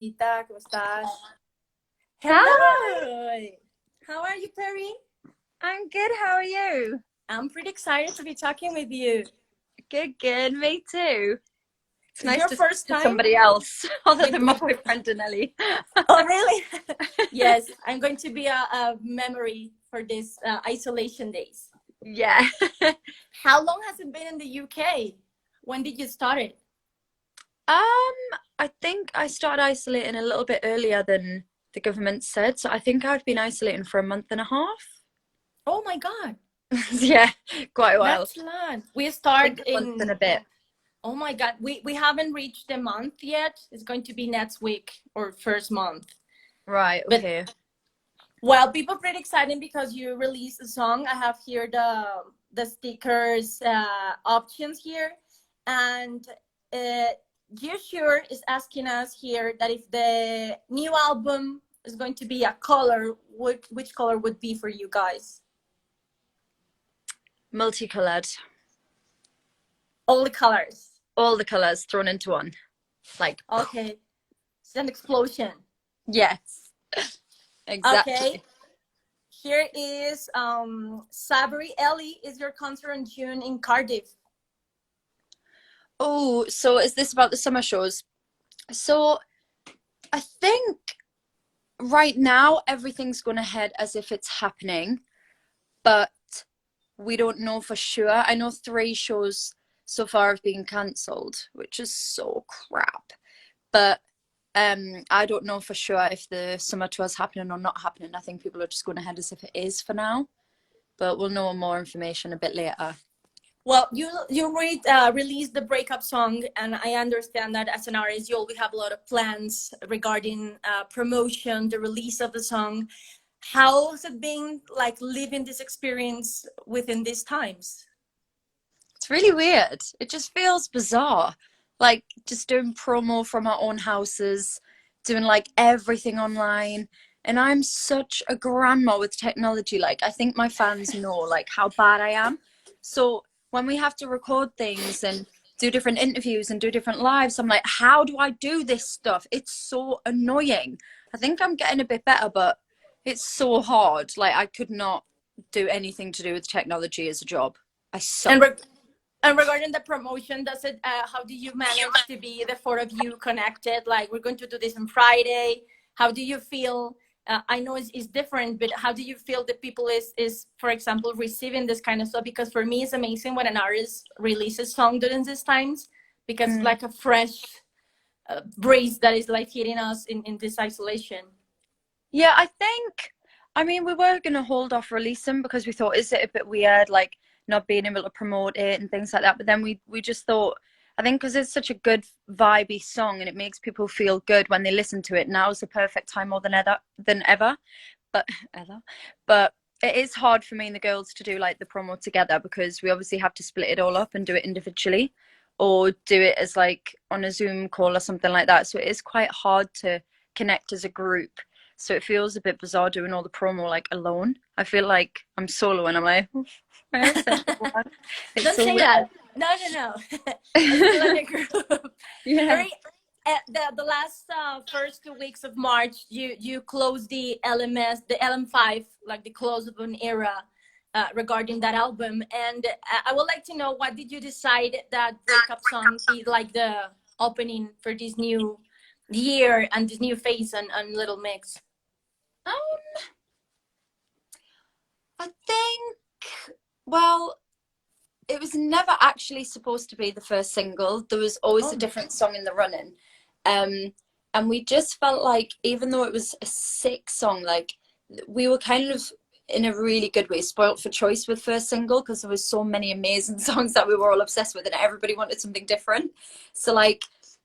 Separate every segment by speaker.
Speaker 1: Ita, ¿cómo estás?
Speaker 2: Hi,
Speaker 1: Hello! How are you, Perry?
Speaker 2: I'm good. How are you?
Speaker 1: I'm pretty excited to be talking with you.
Speaker 2: Good, good. Me too. It's
Speaker 1: Is
Speaker 2: nice
Speaker 1: your
Speaker 2: to speak
Speaker 1: first
Speaker 2: to
Speaker 1: time
Speaker 2: somebody else other
Speaker 1: with
Speaker 2: than my boyfriend and Ellie.
Speaker 1: Oh, really? Yes, I'm going to be a memory for this isolation days.
Speaker 2: Yeah.
Speaker 1: How long has it been in the UK? When did you start it?
Speaker 2: I think I started isolating a little bit earlier than the government said. So I think I've been isolating for a month and a half.
Speaker 1: Oh my God,
Speaker 2: Yeah, quite a while.
Speaker 1: that's a lot. We
Speaker 2: I
Speaker 1: start
Speaker 2: think a month and
Speaker 1: in,
Speaker 2: a bit.
Speaker 1: oh my God, we haven't reached the month yet. It's going to be next week or first month.
Speaker 2: Right,
Speaker 1: But
Speaker 2: okay.
Speaker 1: well, people pretty excited because you released a song. I have here the stickers options here, and uh, you sure is asking us here that if the new album is going to be a color, which color would be for you guys?
Speaker 2: Multicolored.
Speaker 1: All the colors.
Speaker 2: All the colours thrown into one. Like,
Speaker 1: Okay, it's an explosion.
Speaker 2: yes,
Speaker 1: Okay,
Speaker 2: exactly.
Speaker 1: here is Sabri Ellie is your concert in June in Cardiff.
Speaker 2: Oh, so is this about the summer shows? So I think right now everything's going ahead as if it's happening, but we don't know for sure. I know 3 shows so far have been cancelled, which is so crap. But I don't know for sure if the summer tour is happening or not happening. I think people are just going ahead as if it is for now, but we'll know more information a bit later.
Speaker 1: Well, released the breakup song, and I understand that as an artist, you always have a lot of plans regarding promotion, the release of the song. How has it been like living this experience within these times?
Speaker 2: It's really weird. It just feels bizarre. Like just doing promo from our own houses, doing like everything online. And I'm such a grandma with technology. Like I think my fans know like how bad I am. So when we have to record things and do different interviews and do different lives, I'm like, how do I do this stuff? It's so annoying. I think I'm getting a bit better, but it's so hard. Like I could not do anything to do with technology as a job. I
Speaker 1: And
Speaker 2: suck.
Speaker 1: and regarding the promotion, does it? How do you manage to be the four of you connected? Like we're going to do this on Friday. How do you feel? I know it's different, but how do you feel the people is for example receiving this kind of stuff? Because for me, it's amazing when an artist releases song during these times because it's
Speaker 2: Mm.
Speaker 1: like a fresh breeze that is like hitting us in this isolation.
Speaker 2: Yeah, I think, I mean, we were going to hold off releasing because we thought, is it a bit weird, like not being able to promote it and things like that? But then we just thought, I think because it's such a good vibey song and it makes people feel good when they listen to it, now's the perfect time more than ever. But ever. But it is hard for me and the girls to do like the promo together because we obviously have to split it all up and do it individually or do it as like on a Zoom call or something like that. So it is quite hard to connect as a group. So it feels a bit bizarre doing all the promo like alone. I feel like I'm solo and I'm like, where is everyone? It's
Speaker 1: Don't
Speaker 2: so
Speaker 1: say
Speaker 2: weird.
Speaker 1: that. No, no, no. I'm still in the group.
Speaker 2: Yeah.
Speaker 1: Very. The last first 2 weeks of March, you closed the LMS, the LM5, like the close of an era regarding that album. And I would like to know what did you decide that breakup song be like the opening for this new year and this new phase and Little Mix.
Speaker 2: Um, I think, well, it was never actually supposed to be the first single. There was always a
Speaker 1: Oh,
Speaker 2: different song in the running. Um, and we just felt like, even though it was a sick song, like we were kind of in a really good way spoilt for choice with first single because there was so many amazing songs that we were all obsessed with and everybody wanted something different. So like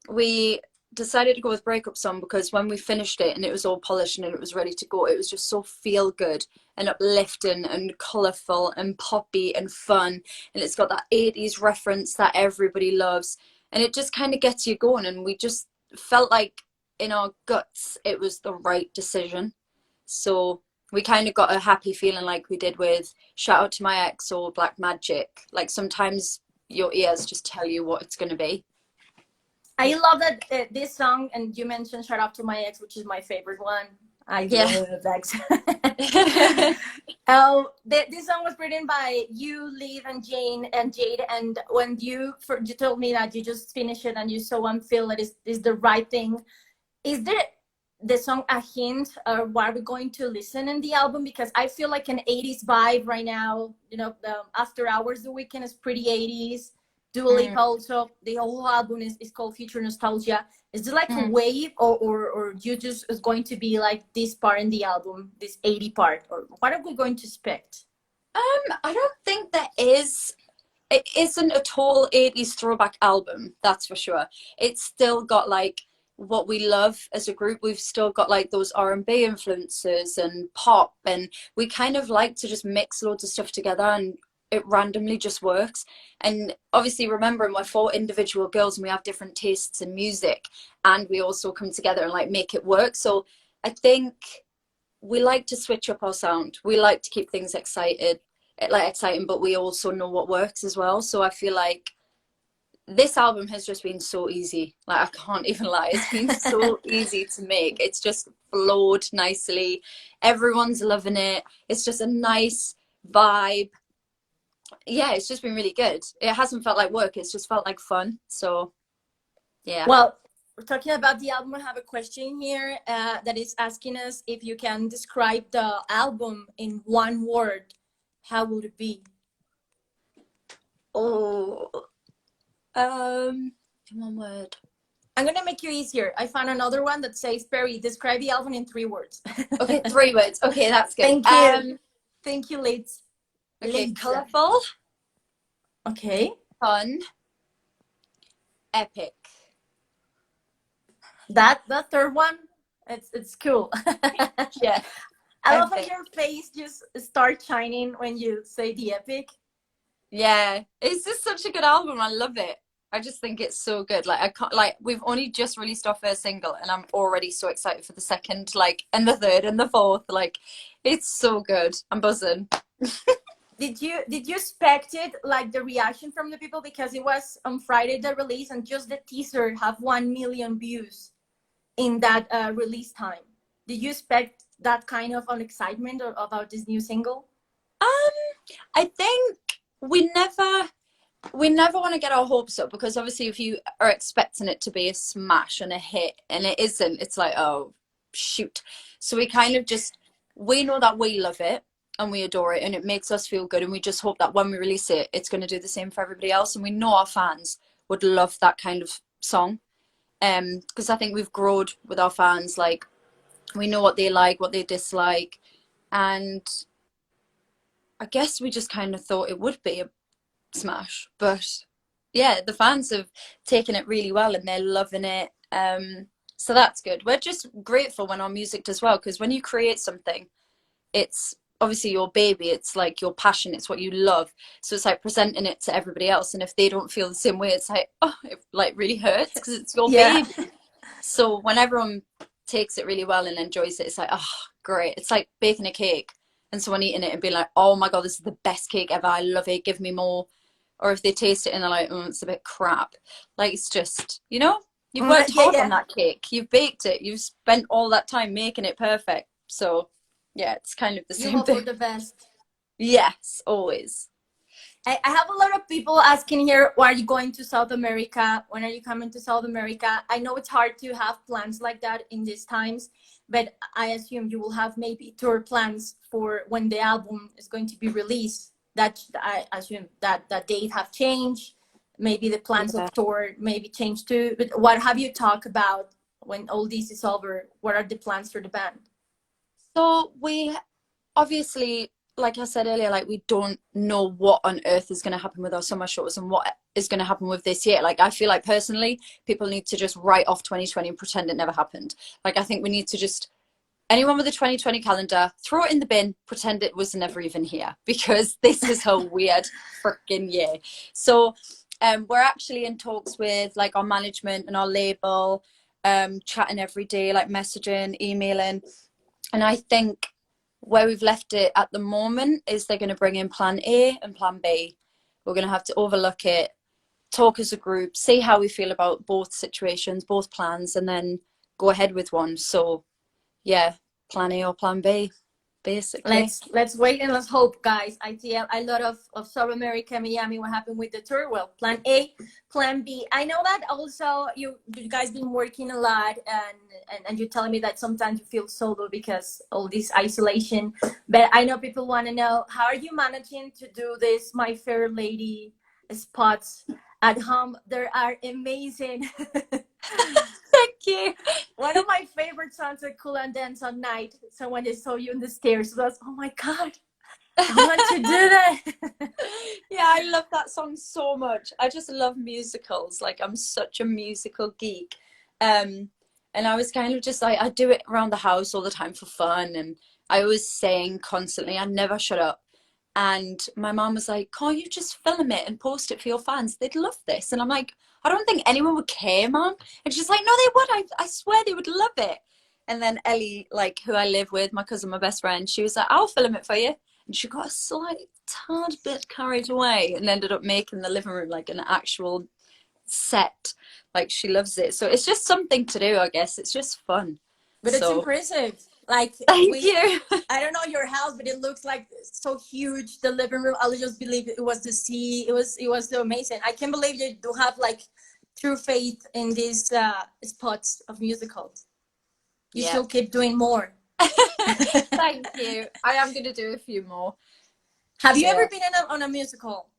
Speaker 2: we decided to go with breakup song because when we finished it and it was all polished and it was ready to go, it was just so feel good and uplifting and colourful and poppy and fun, and it's got that 80s reference that everybody loves, and it just kind of gets you going, and we just felt like in our guts it was the right decision. So we kind of got a happy feeling like we did with Shout Out to My Ex or Black Magic. Like sometimes your ears just tell you what it's going to be.
Speaker 1: I love that this song, and you mentioned "Shout Out to My Ex," which is my favorite one. I
Speaker 2: Yeah.
Speaker 1: love Ex. This song was written by you, Liv, and Jane and Jade. And when you told me that you just finished it and you so feel it is the right thing, is there the song a hint of what we're going to listen in the album? Because I feel like an 80s vibe right now. You know, the After Hours, The Weekend is pretty 80s. Dua Lipa also, the whole album is called Future Nostalgia. Is it like a wave, or you just is going to be like this part in the album, this 80 part, or what are we going to expect?
Speaker 2: I don't think there is. It isn't a total 80s throwback album, that's for sure. It's still got like what we love as a group. We've still got like those R&B influences and pop, and we kind of like to just mix loads of stuff together, and it randomly just works. And obviously, remembering we're four individual girls and we have different tastes in music, and we also come together and like make it work. So I think we like to switch up our sound. We like to keep things exciting, but we also know what works as well. So I feel like this album has just been so easy. Like, I can't even lie, it's been so easy to make. It's just flowed nicely. Everyone's loving it. It's just a nice vibe. Yeah, it's just been really good. It hasn't felt like work, it's just felt like fun. So yeah.
Speaker 1: Well, we're talking about the album. I have a question here that is asking us if you can describe the album in one word. How would it be?
Speaker 2: Oh, in one word.
Speaker 1: I'm gonna make you easier. I found another one that says, Perrie, describe the album in 3 words.
Speaker 2: Okay, 3 words. Okay, that's good.
Speaker 1: Thank you. Thank you, Liz.
Speaker 2: Okay,
Speaker 1: Liz.
Speaker 2: colourful,
Speaker 1: Okay.
Speaker 2: fun, epic.
Speaker 1: That the third one, it's cool.
Speaker 2: Yeah.
Speaker 1: I love how your face just starts shining when you say the epic.
Speaker 2: Yeah, it's just such a good album. I love it. I just think it's so good. Like, I can't, like, we've only just released our first single and I'm already so excited for the second, like, and the third and the fourth. Like, it's so good. I'm buzzing.
Speaker 1: Did you expect it, like the reaction from the people, because it was on Friday the release and just the teaser have 1 million views in that release time? Did you expect that kind of an excitement about this new single?
Speaker 2: I think we never want to get our hopes up, because obviously if you are expecting it to be a smash and a hit and it isn't, it's like, oh shoot. So we kind of just, we know that we love it and we adore it and it makes us feel good, and we just hope that when we release it, it's going to do the same for everybody else. And we know our fans would love that kind of song, because I think we've grown with our fans. Like, we know what they like, what they dislike, and I guess we just kind of thought it would be a smash. But yeah, the fans have taken it really well and they're loving it. So that's good. We're just grateful when our music does well, because when you create something, it's obviously your baby, it's like your passion, it's what you love. So it's like presenting it to everybody else, and if they don't feel the same way, it's like, oh, it like really hurts because it's your baby. So when everyone takes it really well and enjoys it, it's like, oh, great. It's like baking a cake and someone eating it and being like, oh my god, this is the best cake ever, I love it, give me more. Or if they taste it and they're like, oh, it's a bit crap. Like, it's just, you know, you've worked hard on that cake, you've baked it, you've spent all that time making it perfect. So yeah, it's kind of the same thing.
Speaker 1: You hope for the best.
Speaker 2: Yes, always.
Speaker 1: I have a lot of people asking here, why are you going to South America? When are you coming to South America? I know it's hard to have plans like that in these times, but I assume you will have maybe tour plans for when the album is going to be released. That I assume that the date have changed. Maybe the plans of tour maybe changed too. But what have you talked about when all this is over? What are the plans for the band?
Speaker 2: So we obviously, like I said earlier, like, we don't know what on earth is going to happen with our summer shows and what is going to happen with this year. Like, I feel like personally, people need to just write off 2020 and pretend it never happened. Like, I think we need to just, anyone with a 2020 calendar, throw it in the bin, pretend it was never even here, because this is a weird freaking year. So we're actually in talks with like our management and our label, chatting every day, like messaging, emailing. And I think where we've left it at the moment is they're going to bring in plan A and plan B. We're going to have to overlook it, talk as a group, see how we feel about both situations, both plans, and then go ahead with one. So yeah, plan A or plan B, basically.
Speaker 1: Let's wait and let's hope, guys. ITL, a lot of South America, Miami. What happened with the tour? Well, plan A, plan B. I know that also you guys been working a lot, and you're telling me that sometimes you feel solo because all this isolation. But I know people want to know, how are you managing to do this, My Fair Lady spots at home? They are amazing.
Speaker 2: Thank you.
Speaker 1: One of my favorite songs at Cool and Dance on Night. So when they saw you in the stairs, it was, oh my God, I want to do that.
Speaker 2: Yeah, I love that song so much. I just love musicals. Like, I'm such a musical geek. And I was kind of just like, I do it around the house all the time for fun. And I always sing constantly. I never shut up. And my mom was like, can't you just film it and post it for your fans? They'd love this. And I'm like, I don't think anyone would care, Mom. And she's like, no, they would. I swear they would love it. And then Ellie, like, who I live with, my cousin, my best friend, she was like, I'll film it for you. And she got a slight tad bit carried away and ended up making the living room like an actual set. Like, she loves it. So it's just something to do, I guess. It's just fun.
Speaker 1: But it's impressive. Like,
Speaker 2: thank you.
Speaker 1: I don't know your house, but it looks like so huge. The living room, I'll just believe it was the sea. It was so amazing. I can't believe you do have like true faith in these spots of musicals. You still keep doing more.
Speaker 2: Thank you. I am going to do a few more.
Speaker 1: Have you ever been on a musical?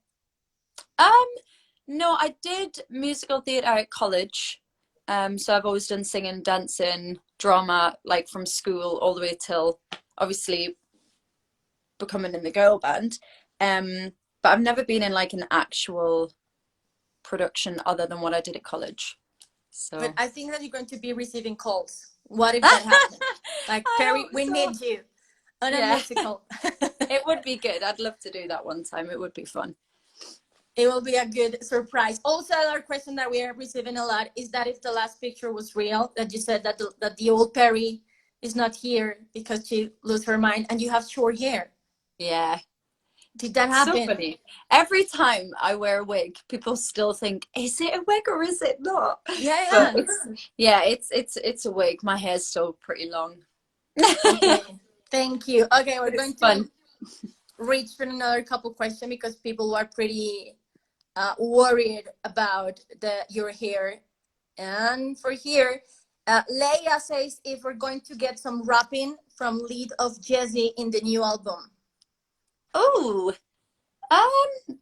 Speaker 2: No, I did musical theatre at college. So I've always done singing, dancing, drama, like from school all the way till obviously becoming in the girl band. But I've never been in like an actual production other than what I did at college. So
Speaker 1: but I think that you're going to be receiving calls. What if that happens? Like, Perrie, we need you on a musical.
Speaker 2: It would be good. I'd love to do that one time. It would be fun.
Speaker 1: It will be a good surprise. Also, another question that we are receiving a lot is that if the last picture was real, that you said that the old Perrie is not here because she lost her mind, and you have short hair.
Speaker 2: Yeah.
Speaker 1: Did that happen?
Speaker 2: So funny. Every time I wear a wig, people still think, is it a wig or is it not?
Speaker 1: Yeah.
Speaker 2: It's a wig. My hair's still pretty long.
Speaker 1: Okay. Thank you. Okay, we're going
Speaker 2: to
Speaker 1: reach for another couple questions because people are pretty worried about your hair. And for here, Leia says if we're going to get some rapping from lead of Jessie in the new album.
Speaker 2: Oh,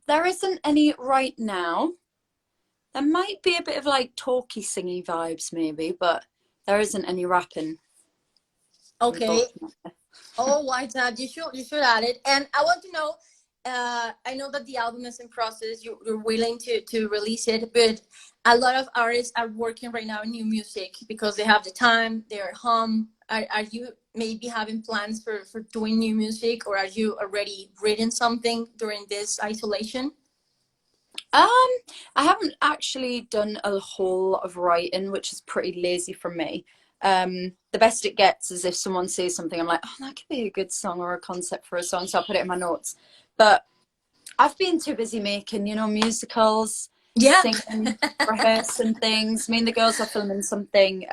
Speaker 2: there isn't any right now. There might be a bit of like talky singy vibes maybe, but there isn't any rapping.
Speaker 1: Okay. Oh, why not? You should add it. And I want to know, I know that the album is in process. You're willing to release it, but a lot of artists are working right now on new music because they have the time, they're home. Are you maybe having plans for doing new music, or are you already written something during this isolation?
Speaker 2: I haven't actually done a whole lot of writing, which is pretty lazy from me. The best it gets is if someone says something, I'm like, oh, that could be a good song or a concept for a song, so I'll put it in my notes. But I've been too busy making, musicals, singing, rehearsing things. Me and the girls are filming something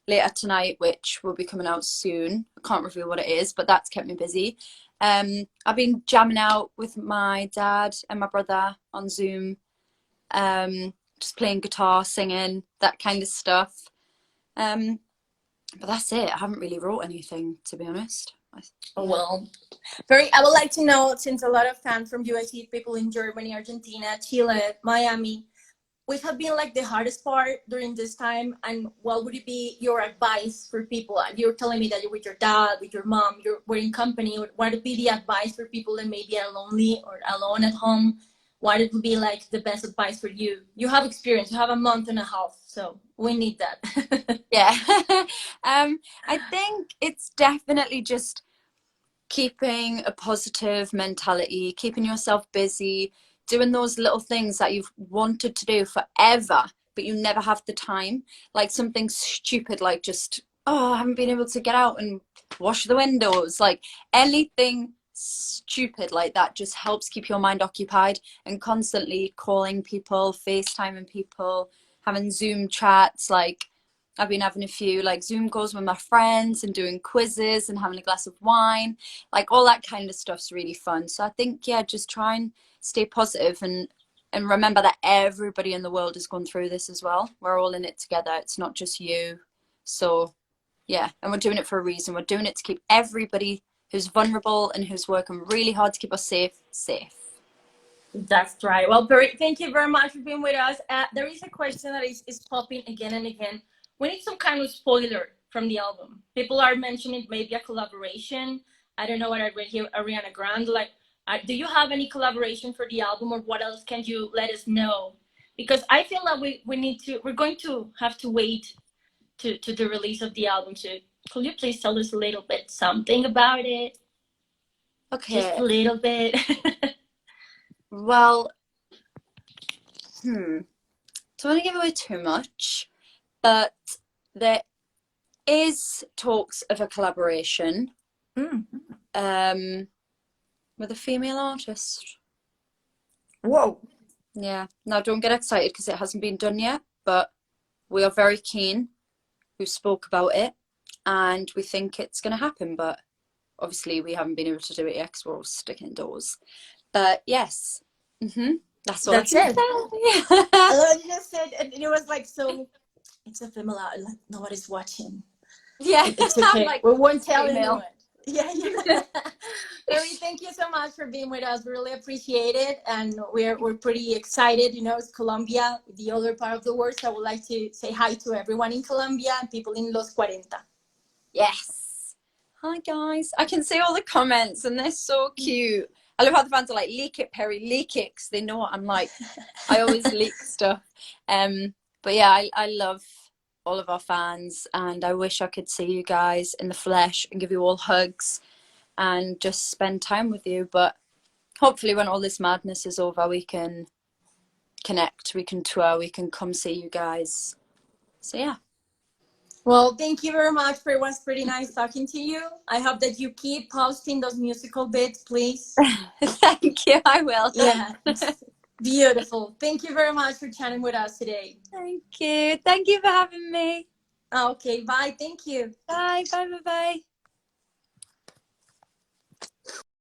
Speaker 2: later tonight, which will be coming out soon. I can't reveal what it is, but that's kept me busy. I've been jamming out with my dad and my brother on Zoom, just playing guitar, singing, that kind of stuff. But that's it. I haven't really wrote anything, to be honest.
Speaker 1: Well, Perrie, I would like to know, since a lot of fans from US, people in Germany, Argentina, Chile, Miami, which have been like the hardest part during this time, and what would it be your advice for people? You're telling me that you're with your dad, with your mom, we're in company. What would be the advice for people that maybe are lonely or alone at home? What would be like the best advice for you? You have experience. You have a month and a half, so we need that.
Speaker 2: Yeah. I think it's definitely just keeping a positive mentality, keeping yourself busy, doing those little things that you've wanted to do forever, but you never have the time. Like something stupid, like just, I haven't been able to get out and wash the windows. Like anything stupid like that just helps keep your mind occupied, and constantly calling people, FaceTiming people, having Zoom chats. Like I've been having a few like Zoom calls with my friends and doing quizzes and having a glass of wine, like all that kind of stuff's really fun. So I think, yeah, just try and stay positive, and remember that everybody in the world is going through this as well. We're all in it together. It's not just you. So yeah, and we're doing it for a reason. We're doing it to keep everybody who's vulnerable and who's working really hard to keep us safe.
Speaker 1: That's right. Well, Perrie, thank you very much for being with us. There is a question that is popping again and again. We need some kind of spoiler from the album. People are mentioning maybe a collaboration. I don't know what I read here, Ariana Grande. Like, do you have any collaboration for the album, or what else can you let us know? Because I feel that we're going to have to wait to the release of the album. So could you please tell us a little bit something about it?
Speaker 2: Okay.
Speaker 1: Just a little bit.
Speaker 2: Well, don't want to give away too much, but there is talks of a collaboration with a female artist.
Speaker 1: Whoa.
Speaker 2: Yeah. Now, don't get excited because it hasn't been done yet, but we are very keen. We spoke about it and we think it's going to happen, but obviously we haven't been able to do it yet because we're all sticking indoors. But yes, that's all
Speaker 1: That's
Speaker 2: I can
Speaker 1: it.
Speaker 2: say.
Speaker 1: I love you just said, and it was like, so it's a female, like nobody's watching.
Speaker 2: Yeah,
Speaker 1: It's okay.
Speaker 2: like,
Speaker 1: we won't tell
Speaker 2: female.
Speaker 1: anyone. Yeah. Perrie, thank you so much for being with us. We really appreciate it, and we're pretty excited. You know, it's Colombia, the other part of the world. So I would like to say hi to everyone in Colombia and people in Los 40.
Speaker 2: Yes. Hi guys. I can see all the comments and they're so cute. I love how the fans are like, leak it, Perrie, leak it, because they know what I'm like. I always leak stuff. But yeah, I love all of our fans, and I wish I could see you guys in the flesh and give you all hugs and just spend time with you. But hopefully when all this madness is over, we can connect, we can tour, we can come see you guys. So yeah.
Speaker 1: Well, thank you very much. It was pretty nice talking to you. I hope that you keep posting those musical bits, please.
Speaker 2: Thank you, I will.
Speaker 1: Yeah, beautiful. Thank you very much for chatting with us today.
Speaker 2: Thank you. Thank you for having me.
Speaker 1: Okay, bye. Thank you.
Speaker 2: Bye, bye, bye, bye.